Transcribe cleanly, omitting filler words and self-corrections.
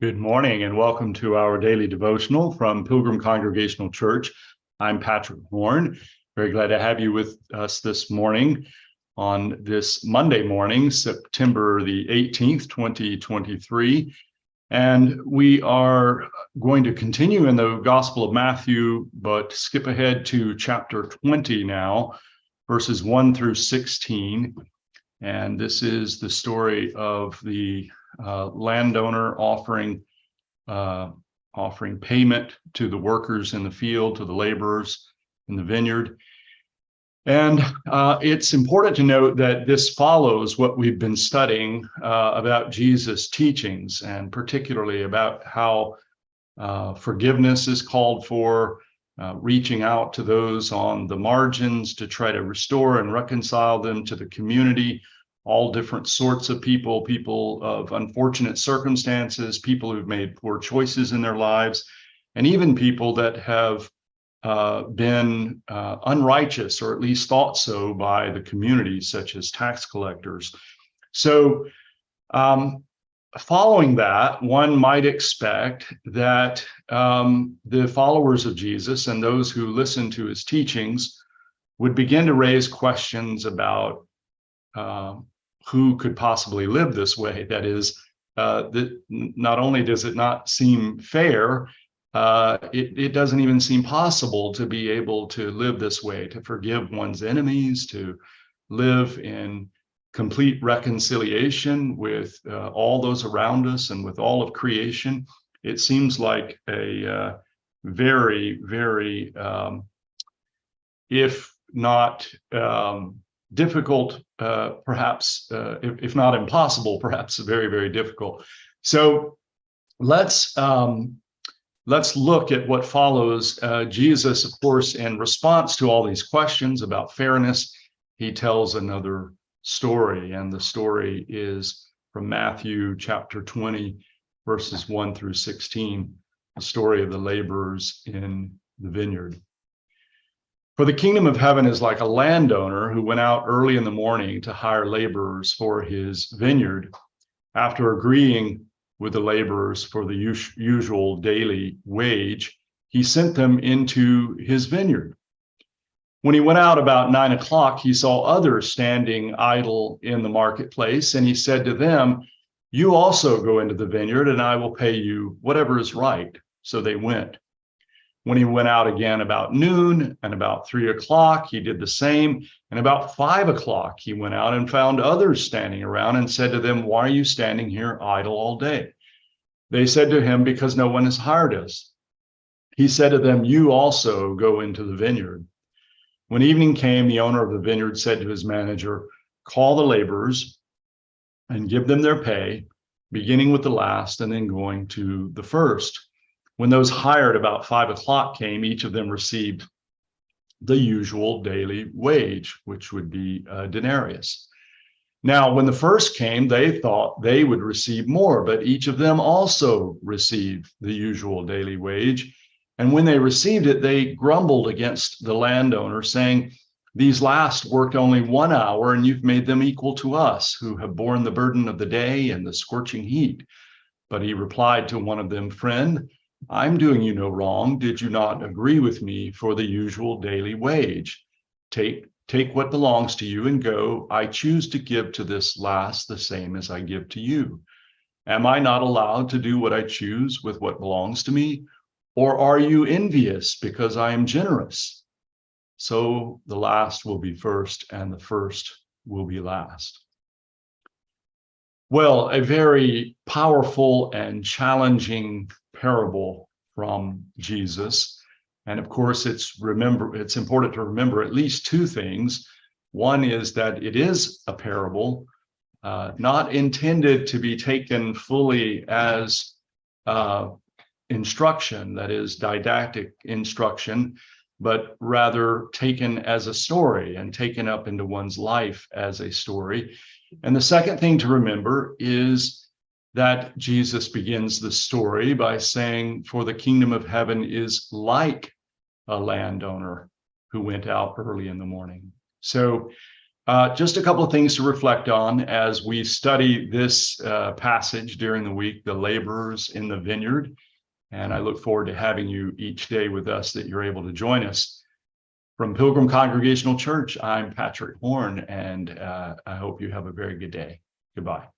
Good morning and welcome to our daily devotional from Pilgrim Congregational Church. I'm Patrick Horn. Very glad to have you with us this morning on this Monday morning, September the 18th, 2023. And we are going to continue in the Gospel of Matthew, but skip ahead to chapter 20 now, verses 1 through 16. And this is the story of the landowner offering payment to the workers in the field, to the laborers in the vineyard. And it's important to note that this follows what we've been studying about Jesus' teachings, and particularly about how forgiveness is called for, reaching out to those on the margins to try to restore and reconcile them to the community, all different sorts of people, people of unfortunate circumstances, people who've made poor choices in their lives, and even people that have been unrighteous, or at least thought so by the community, such as tax collectors. So following that, one might expect that the followers of Jesus and those who listen to his teachings would begin to raise questions about who could possibly live this way. That is, that not only does it not seem fair, it doesn't even seem possible to be able to live this way, to forgive one's enemies, to live in complete reconciliation with all those around us and with all of creation. It seems like a very, very, if not difficult, perhaps, if not impossible, perhaps very, very difficult. So let's look at what follows. Jesus, of course, in response to all these questions about fairness, he tells another story, and the story is from Matthew chapter 20, verses 1 through 16, the story of the laborers in the vineyard. For the kingdom of heaven is like a landowner who went out early in the morning to hire laborers for his vineyard. After agreeing with the laborers for the usual daily wage, he sent them into his vineyard. When he went out about 9 o'clock, he saw others standing idle in the marketplace, and he said to them, "You also go into the vineyard, and I will pay you whatever is right." So they went. When he went out again about noon and about 3 o'clock, he did the same. And about 5 o'clock, he went out and found others standing around and said to them, "Why are you standing here idle all day?" They said to him, "Because no one has hired us." He said to them, "You also go into the vineyard." When evening came, the owner of the vineyard said to his manager, "Call the laborers and give them their pay, beginning with the last and then going to the first." When those hired about 5 o'clock came, each of them received the usual daily wage, which would be a denarius. Now, when the first came, they thought they would receive more, but each of them also received the usual daily wage. And when they received it, they grumbled against the landowner, saying, "These last worked only 1 hour, and you've made them equal to us, who have borne the burden of the day and the scorching heat." But he replied to one of them, "Friend, I'm doing you no wrong. Did you not agree with me for the usual daily wage? Take what belongs to you and go. I choose to give to this last the same as I give to you. Am I not allowed to do what I choose with what belongs to me? Or are you envious because I am generous? So the last will be first, and the first will be last." Well, a very powerful and challenging parable from Jesus. And of course, it's important to remember at least two things. One is that it is a parable, not intended to be taken fully as instruction, that is didactic instruction, but rather taken as a story and taken up into one's life as a story. And the second thing to remember is that Jesus begins the story by saying, "For the kingdom of heaven is like a landowner who went out early in the morning." So Just a couple of things to reflect on as we study this passage during the week, the laborers in the vineyard. And I look forward to having you each day with us, that you're able to join us. From Pilgrim Congregational Church, I'm Patrick Horn, and I hope you have a very good day. Goodbye.